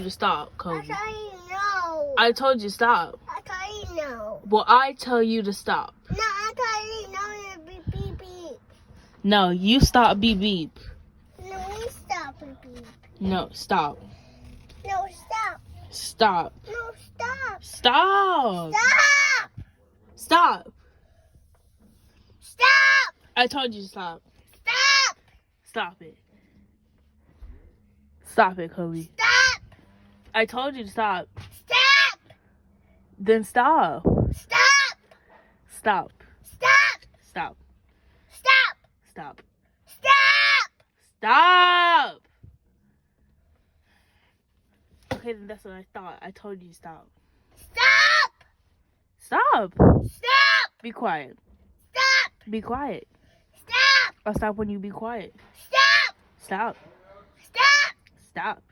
to stop, I Kobe. tell you no. I told you stop. I tell you no. Well, I tell you to stop. No, I tell you no. You beep beep beep. No, you stop beep beep. No, we stop beep beep. No, stop. No, stop. Stop. No, stop. Stop. Stop. Stop. Stop. I told you to stop. Stop. Stop it. Stop it, Kobe. Stop. I told you to stop. Stop. Then stop. Stop. Stop. Stop. Stop. Stop. Stop. Stop. Stop. Okay, then that's what I thought. I told you to stop. Stop. Stop. Stop. Be quiet. Stop. Be quiet. Stop. I'll stop when you be quiet. Stop. Stop. Stop. Stop.